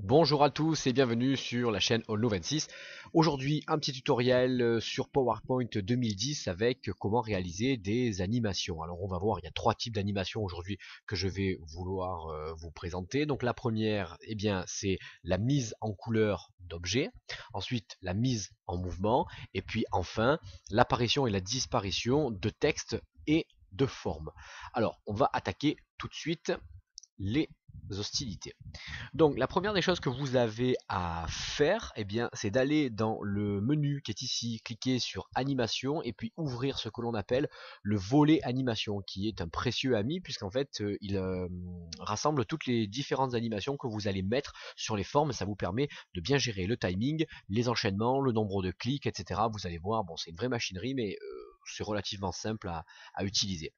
Bonjour à tous et bienvenue sur la chaîne Allknow26. Aujourd'hui, un petit tutoriel sur PowerPoint 2010 avec comment réaliser des animations. Alors on va voir, il y a trois types d'animations aujourd'hui que je vais vouloir vous présenter. Donc la première, eh bien, c'est la mise en couleur d'objets. Ensuite, la mise en mouvement. Et puis enfin, l'apparition et la disparition de texte et de forme. Alors, on va attaquer tout de suite les hostilités. Donc la première des choses que vous avez à faire, eh bien, c'est d'aller dans le menu qui est ici, cliquer sur animation et puis ouvrir ce que l'on appelle le volet animation, qui est un précieux ami puisqu'en fait il rassemble toutes les différentes animations que vous allez mettre sur les formes. Ça vous permet de bien gérer le timing, les enchaînements, le nombre de clics, etc. Vous allez voir, bon, c'est une vraie machinerie, mais c'est relativement simple à utiliser.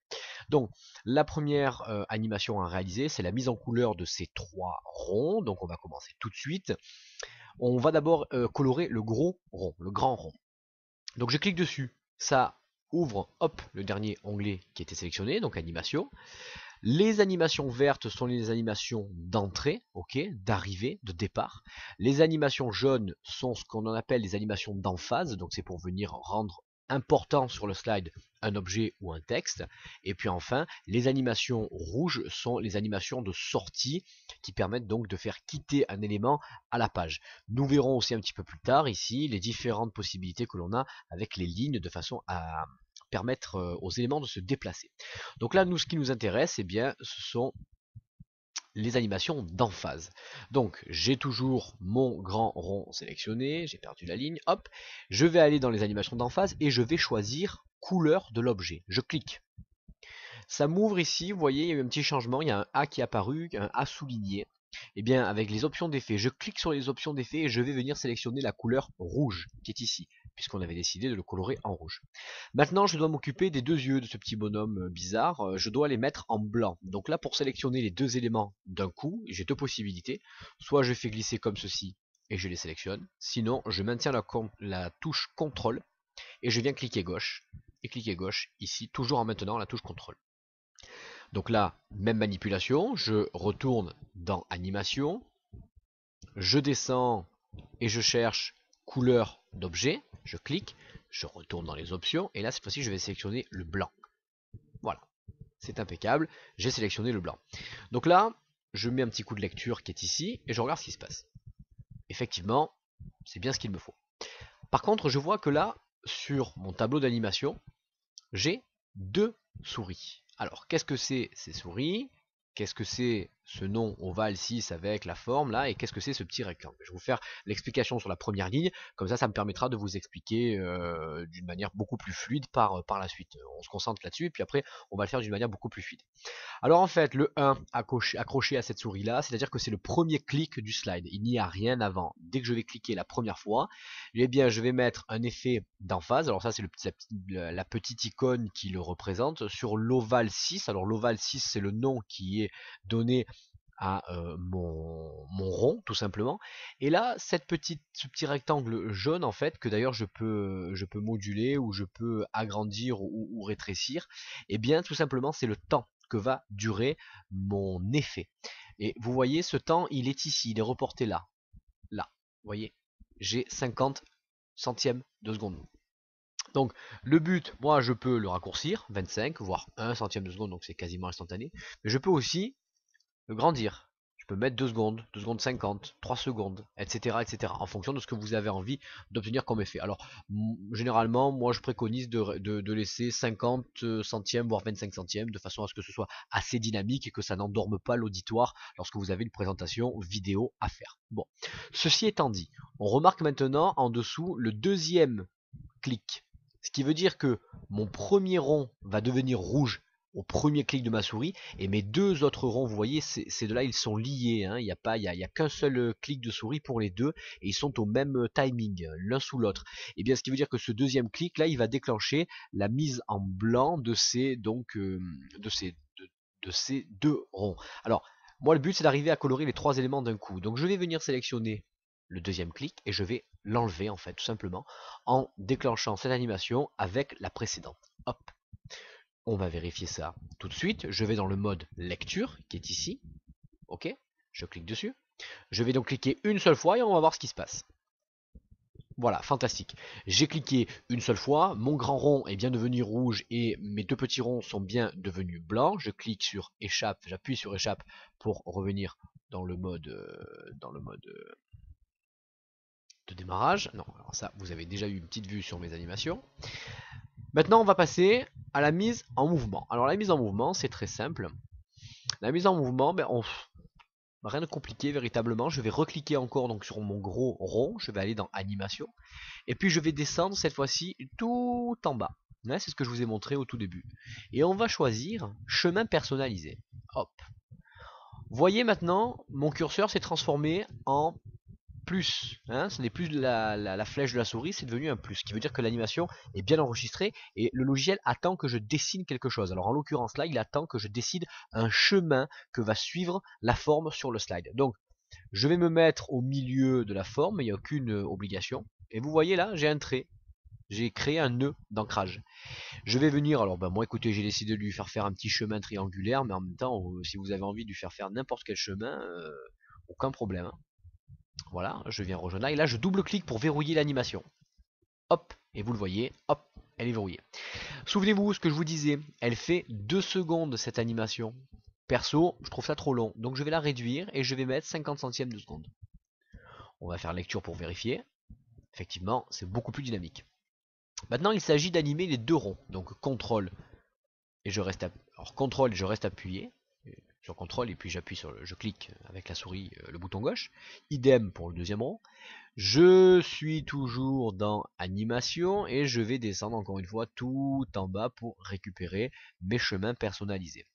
Donc, la première animation à réaliser, c'est la mise en couleur de ces trois ronds. Donc, on va commencer tout de suite. On va d'abord colorer le gros rond, le grand rond. Donc, je clique dessus. Ça ouvre, hop, le dernier onglet qui était sélectionné, donc animation. Les animations vertes sont les animations d'entrée, ok, d'arrivée, de départ. Les animations jaunes sont ce qu'on appelle les animations d'emphase, donc c'est pour venir rendre important sur le slide un objet ou un texte. Et puis enfin, les animations rouges sont les animations de sortie qui permettent donc de faire quitter un élément à la page. Nous verrons aussi un petit peu plus tard ici les différentes possibilités que l'on a avec les lignes de façon à permettre aux éléments de se déplacer. Donc là, nous, ce qui nous intéresse, eh bien, ce sont les animations d'emphase. Donc, j'ai toujours mon grand rond sélectionné, j'ai perdu la ligne, hop, je vais aller dans les animations d'emphase et je vais choisir couleur de l'objet. Je clique. Ça m'ouvre ici, vous voyez, il y a eu un petit changement, il y a un A qui est apparu, un A souligné. Et bien, avec les options d'effet, je clique sur les options d'effet et je vais venir sélectionner la couleur rouge qui est ici, puisqu'on avait décidé de le colorer en rouge. Maintenant, je dois m'occuper des deux yeux de ce petit bonhomme bizarre. Je dois les mettre en blanc. Donc là, pour sélectionner les deux éléments d'un coup, j'ai deux possibilités. Soit je fais glisser comme ceci et je les sélectionne. Sinon, je maintiens la touche CTRL et je viens cliquer gauche. Et cliquer gauche ici, toujours en maintenant la touche CTRL. Donc là, même manipulation, je retourne dans animation, je descends et je cherche couleur d'objet, je clique, je retourne dans les options et là cette fois-ci je vais sélectionner le blanc. Voilà, c'est impeccable, j'ai sélectionné le blanc. Donc là, je mets un petit coup de lecture qui est ici et je regarde ce qui se passe. Effectivement, c'est bien ce qu'il me faut. Par contre, je vois que là, sur mon tableau d'animation, j'ai deux souris. Alors, qu'est-ce que c'est ces souris? Qu'est-ce que c'est ce nom ovale 6 avec la forme là? Et qu'est-ce que c'est ce petit rectangle? Je vais vous faire l'explication sur la première ligne, comme ça me permettra de vous expliquer d'une manière beaucoup plus fluide par la suite. On se concentre là-dessus et puis après on va le faire d'une manière beaucoup plus fluide. Alors en fait, le 1 accroché à cette souris là, c'est-à-dire que c'est le premier clic du slide. Il n'y a rien avant. Dès que je vais cliquer la première fois, eh bien je vais mettre un effet d'emphase. Alors ça c'est la petite icône qui le représente sur l'ovale 6. Alors l'ovale 6 c'est le nom qui est donné à mon rond tout simplement. Et là ce petit rectangle jaune en fait que d'ailleurs je peux moduler ou je peux agrandir ou rétrécir, et bien tout simplement c'est le temps que va durer mon effet. Et vous voyez ce temps il est ici, il est reporté là. Là, vous voyez, j'ai 50 centièmes de seconde. Donc le but, moi je peux le raccourcir, 25, voire 1 centième de seconde, donc c'est quasiment instantané. Mais je peux aussi le grandir. Je peux mettre 2 secondes, 2 secondes 50, 3 secondes, etc., etc. En fonction de ce que vous avez envie d'obtenir comme effet. Alors, généralement, moi je préconise de laisser 50 centièmes, voire 25 centièmes, de façon à ce que ce soit assez dynamique et que ça n'endorme pas l'auditoire lorsque vous avez une présentation vidéo à faire. Bon, ceci étant dit, on remarque maintenant en dessous le deuxième clic. Ce qui veut dire que mon premier rond va devenir rouge au premier clic de ma souris et mes deux autres ronds, vous voyez, ces deux là ils sont liés, hein. Il n'y a pas, il y a qu'un seul clic de souris pour les deux et ils sont au même timing l'un sous l'autre. Et bien ce qui veut dire que ce deuxième clic là il va déclencher la mise en blanc de ces de ces deux ronds. Alors moi le but c'est d'arriver à colorer les trois éléments d'un coup, donc je vais venir sélectionner le deuxième clic et je vais l'enlever en fait tout simplement en déclenchant cette animation avec la précédente. Hop, on va vérifier ça tout de suite. Je vais dans le mode lecture qui est ici. Ok, je clique dessus. Je vais donc cliquer une seule fois et on va voir ce qui se passe. Voilà, fantastique. J'ai cliqué une seule fois, mon grand rond est bien devenu rouge et mes deux petits ronds sont bien devenus blancs. Je clique sur échappe, j'appuie sur échappe pour revenir dans le mode, de démarrage. Non, alors ça, vous avez déjà eu une petite vue sur mes animations. Maintenant, on va passer à la mise en mouvement. Alors la mise en mouvement, c'est très simple. La mise en mouvement, rien de compliqué véritablement. Je vais recliquer encore donc sur mon gros rond. Je vais aller dans animation. Et puis je vais descendre cette fois-ci tout en bas. C'est ce que je vous ai montré au tout début. Et on va choisir chemin personnalisé. Hop. Voyez maintenant, mon curseur s'est transformé en plus. Ce n'est plus la flèche de la souris, c'est devenu un plus. Ce qui veut dire que l'animation est bien enregistrée et le logiciel attend que je dessine quelque chose. Alors en l'occurrence là, il attend que je décide un chemin que va suivre la forme sur le slide. Donc je vais me mettre au milieu de la forme, il n'y a aucune obligation. Et vous voyez là, j'ai un trait. J'ai créé un nœud d'ancrage. Je vais venir, alors moi écoutez, j'ai décidé de lui faire un petit chemin triangulaire, mais en même temps, si vous avez envie de lui faire n'importe quel chemin, aucun problème. Voilà, je viens rejoindre là, et là je double-clique pour verrouiller l'animation. Hop, et vous le voyez, hop, elle est verrouillée. Souvenez-vous ce que je vous disais, elle fait 2 secondes cette animation. Perso, je trouve ça trop long, donc je vais la réduire et je vais mettre 50 centièmes de seconde. On va faire lecture pour vérifier. Effectivement, c'est beaucoup plus dynamique. Maintenant, il s'agit d'animer les deux ronds. Donc CTRL et je reste appuyé sur CTRL et puis je clique avec la souris le bouton gauche. Idem pour le deuxième rond. Je suis toujours dans animation et je vais descendre encore une fois tout en bas pour récupérer mes chemins personnalisés.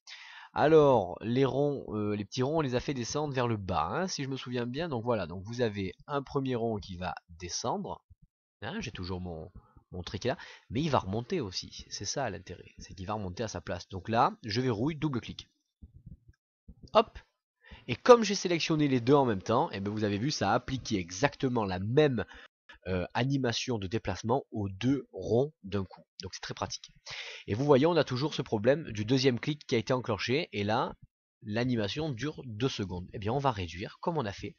Alors les ronds, les petits ronds, on les a fait descendre vers le bas, si je me souviens bien. Donc voilà, donc vous avez un premier rond qui va descendre. J'ai toujours mon trait qui est là, mais il va remonter aussi. C'est ça l'intérêt, c'est qu'il va remonter à sa place. Donc là, je verrouille, double-clic. Hop. Et comme j'ai sélectionné les deux en même temps, et vous avez vu, ça a appliqué exactement la même animation de déplacement aux deux ronds d'un coup. Donc c'est très pratique. Et vous voyez, on a toujours ce problème du deuxième clic qui a été enclenché. Et là, l'animation dure 2 secondes. Eh bien, on va réduire, comme on a fait.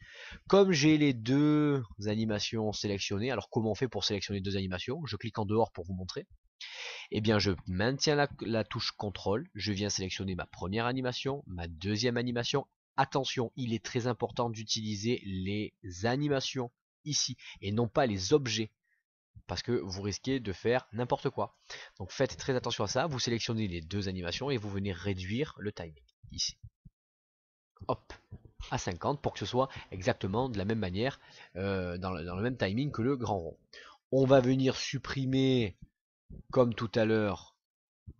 Comme j'ai les deux animations sélectionnées, alors comment on fait pour sélectionner deux animations? Je clique en dehors pour vous montrer. Eh bien, je maintiens la touche CTRL, je viens sélectionner ma première animation, ma deuxième animation. Attention, il est très important d'utiliser les animations ici et non pas les objets parce que vous risquez de faire n'importe quoi. Donc faites très attention à ça, vous sélectionnez les deux animations et vous venez réduire le timing ici. Hop, à 50 pour que ce soit exactement de la même manière, dans le même timing que le grand rond. On va venir supprimer, comme tout à l'heure,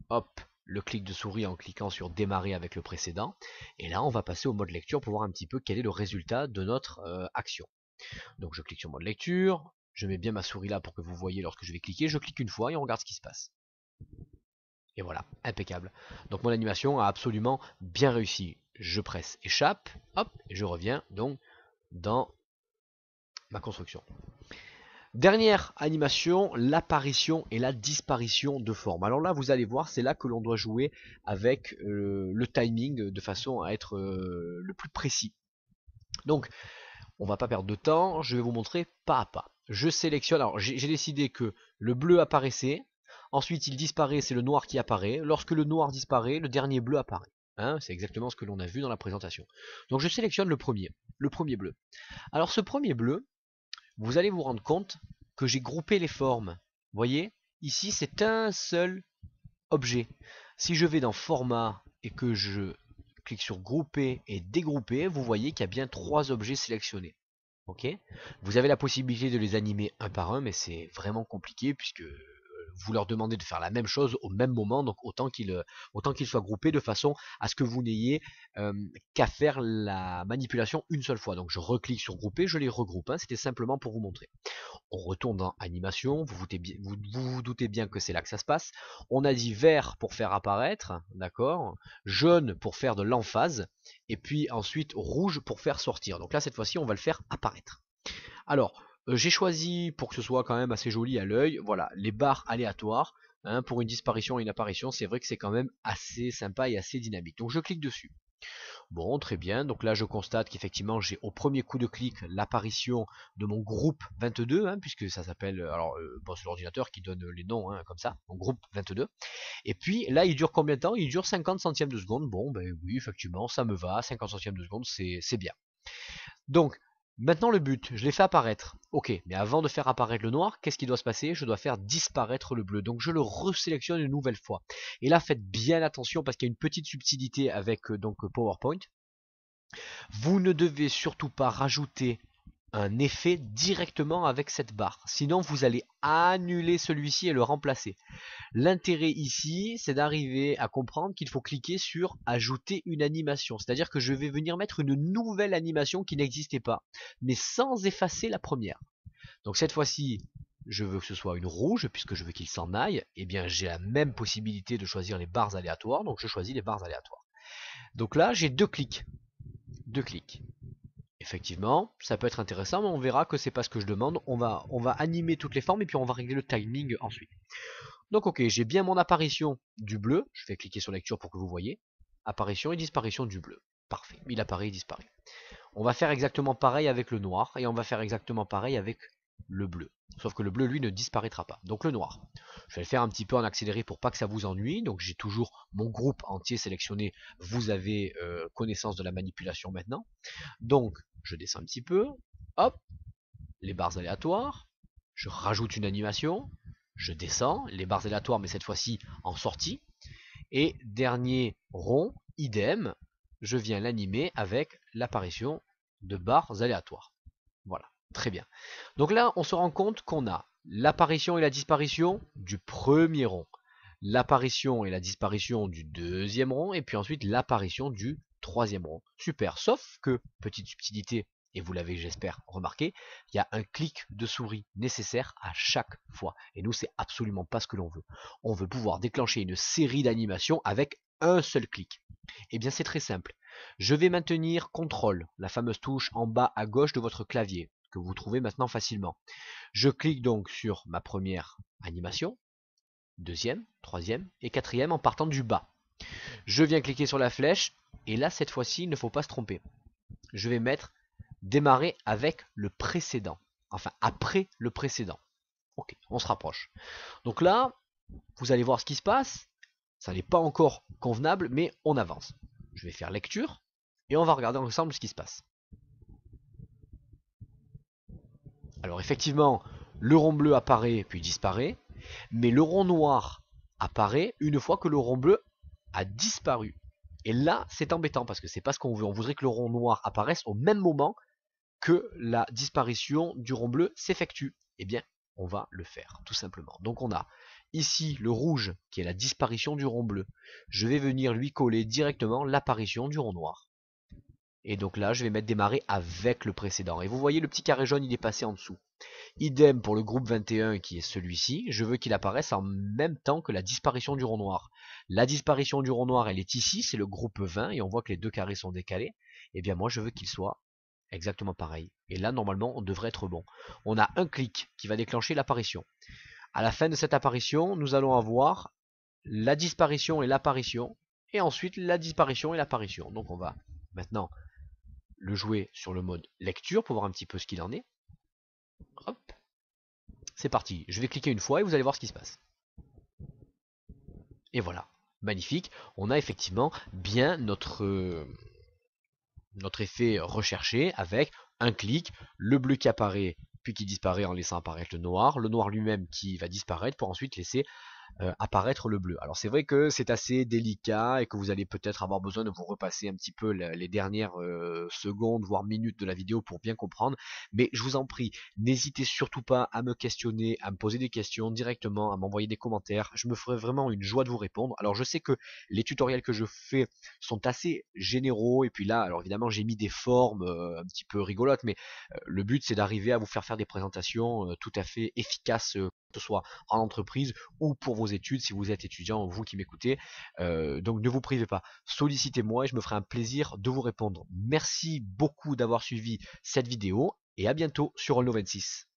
hop, le clic de souris en cliquant sur démarrer avec le précédent. Et là, on va passer au mode lecture pour voir un petit peu quel est le résultat de notre action. Donc je clique sur mode lecture, je mets bien ma souris là pour que vous voyez lorsque je vais cliquer, je clique une fois et on regarde ce qui se passe. Et voilà, impeccable. Donc mon animation a absolument bien réussi. Je presse échappe, hop, et je reviens donc dans ma construction. Dernière animation, l'apparition et la disparition de forme. Alors là, vous allez voir, c'est là que l'on doit jouer avec le timing de façon à être le plus précis. Donc, on va pas perdre de temps, je vais vous montrer pas à pas. Je sélectionne, alors j'ai décidé que le bleu apparaissait, ensuite il disparaît, c'est le noir qui apparaît. Lorsque le noir disparaît, le dernier bleu apparaît. C'est exactement ce que l'on a vu dans la présentation. Donc je sélectionne le premier bleu. Alors ce premier bleu, vous allez vous rendre compte que j'ai groupé les formes. Vous voyez, ici c'est un seul objet. Si je vais dans format et que je clique sur grouper et dégrouper, vous voyez qu'il y a bien 3 objets sélectionnés. Ok, vous avez la possibilité de les animer un par un, mais c'est vraiment compliqué puisque vous leur demandez de faire la même chose au même moment, donc autant qu'ils soient groupés de façon à ce que vous n'ayez qu'à faire la manipulation une seule fois. Donc je reclique sur grouper, je les regroupe, c'était simplement pour vous montrer. On retourne dans animation, vous doutez bien que c'est là que ça se passe. On a dit vert pour faire apparaître, d'accord, jaune pour faire de l'emphase, et puis ensuite rouge pour faire sortir. Donc là cette fois-ci on va le faire apparaître. Alors, j'ai choisi pour que ce soit quand même assez joli à l'œil, voilà, les barres aléatoires. Pour une disparition et une apparition, c'est vrai que c'est quand même assez sympa et assez dynamique. Donc je clique dessus. Bon, très bien. Donc là, je constate qu'effectivement, j'ai au premier coup de clic l'apparition de mon groupe 22, hein, puisque ça s'appelle, alors, bon, c'est l'ordinateur qui donne les noms, hein, comme ça, mon groupe 22. Et puis là, il dure combien de temps? Il dure 50 centièmes de seconde. Bon, ben oui, effectivement, ça me va. 50 centièmes de seconde, c'est bien. Donc, maintenant le but, je l'ai fait apparaître. Ok, mais avant de faire apparaître le noir, qu'est-ce qui doit se passer? Je dois faire disparaître le bleu. Donc je le resélectionne une nouvelle fois. Et là, faites bien attention parce qu'il y a une petite subtilité avec PowerPoint. Vous ne devez surtout pas rajouter un effet directement avec cette barre. Sinon, vous allez annuler celui-ci et le remplacer. L'intérêt ici, c'est d'arriver à comprendre qu'il faut cliquer sur ajouter une animation. C'est-à-dire que je vais venir mettre une nouvelle animation qui n'existait pas, mais sans effacer la première. Donc cette fois-ci, je veux que ce soit une rouge, puisque je veux qu'il s'en aille. Eh bien, j'ai la même possibilité de choisir les barres aléatoires, donc je choisis les barres aléatoires. Donc là, j'ai deux clics. Deux clics. Effectivement, ça peut être intéressant, mais on verra que c'est pas ce que je demande. On va animer toutes les formes et puis on va régler le timing ensuite. Donc ok, j'ai bien mon apparition du bleu. Je vais cliquer sur lecture pour que vous voyez. Apparition et disparition du bleu. Parfait, il apparaît et disparaît. On va faire exactement pareil avec le noir et on va faire exactement pareil avec le bleu. Sauf que le bleu, lui, ne disparaîtra pas. Donc le noir. Je vais le faire un petit peu en accéléré pour pas que ça vous ennuie. Donc j'ai toujours mon groupe entier sélectionné. Vous avez connaissance de la manipulation maintenant. Donc je descends un petit peu. Hop, les barres aléatoires. Je rajoute une animation. Je descends, les barres aléatoires, mais cette fois-ci en sortie. Et dernier rond, idem, je viens l'animer avec l'apparition de barres aléatoires. Voilà, très bien. Donc là, on se rend compte qu'on a l'apparition et la disparition du premier rond, l'apparition et la disparition du deuxième rond, et puis ensuite l'apparition du troisième rond. Super, sauf que, petite subtilité, et vous l'avez j'espère remarqué, il y a un clic de souris nécessaire à chaque fois. Et nous, c'est absolument pas ce que l'on veut. On veut pouvoir déclencher une série d'animations avec un seul clic. Eh bien, c'est très simple. Je vais maintenir CTRL, la fameuse touche en bas à gauche de votre clavier, que vous trouvez maintenant facilement. Je clique donc sur ma première animation, deuxième, troisième et quatrième en partant du bas. Je viens cliquer sur la flèche, et là, cette fois-ci, il ne faut pas se tromper. Je vais mettre démarrer avec le précédent. Enfin, après le précédent. Ok, on se rapproche. Donc là, vous allez voir ce qui se passe. Ça n'est pas encore convenable, mais on avance. Je vais faire lecture, et on va regarder ensemble ce qui se passe. Alors effectivement, le rond bleu apparaît puis disparaît, mais le rond noir apparaît une fois que le rond bleu a disparu. Et là, c'est embêtant parce que c'est pas ce qu'on veut. On voudrait que le rond noir apparaisse au même moment que la disparition du rond bleu s'effectue. Eh bien, on va le faire, tout simplement. Donc on a ici le rouge qui est la disparition du rond bleu. Je vais venir lui coller directement l'apparition du rond noir. Et donc là, je vais mettre démarrer avec le précédent. Et vous voyez, le petit carré jaune, il est passé en dessous. Idem pour le groupe 21 qui est celui-ci. Je veux qu'il apparaisse en même temps que la disparition du rond noir. La disparition du rond noir, elle est ici, c'est le groupe 20, et on voit que les deux carrés sont décalés. Et bien moi, je veux qu'il soit exactement pareil. Et là, normalement, on devrait être bon. On a un clic qui va déclencher l'apparition. À la fin de cette apparition, nous allons avoir la disparition et l'apparition, et ensuite la disparition et l'apparition. Donc on va maintenant le jouer sur le mode lecture pour voir un petit peu ce qu'il en est. Hop, c'est parti. Je vais cliquer une fois et vous allez voir ce qui se passe. Et voilà, magnifique. On a effectivement bien notre effet recherché avec un clic, le bleu qui apparaît puis qui disparaît en laissant apparaître le noir lui-même qui va disparaître pour ensuite laisser apparaître le bleu. Alors c'est vrai que c'est assez délicat et que vous allez peut-être avoir besoin de vous repasser un petit peu les dernières secondes voire minutes de la vidéo pour bien comprendre, mais je vous en prie, n'hésitez surtout pas à me questionner, à me poser des questions directement, à m'envoyer des commentaires, je me ferai vraiment une joie de vous répondre. Alors je sais que les tutoriels que je fais sont assez généraux et puis là, alors évidemment j'ai mis des formes un petit peu rigolotes, mais le but c'est d'arriver à vous faire des présentations tout à fait efficaces, que ce soit en entreprise ou pour vos études si vous êtes étudiant, vous qui m'écoutez. Donc ne vous privez pas, sollicitez-moi et je me ferai un plaisir de vous répondre. Merci beaucoup d'avoir suivi cette vidéo et à bientôt sur All 26.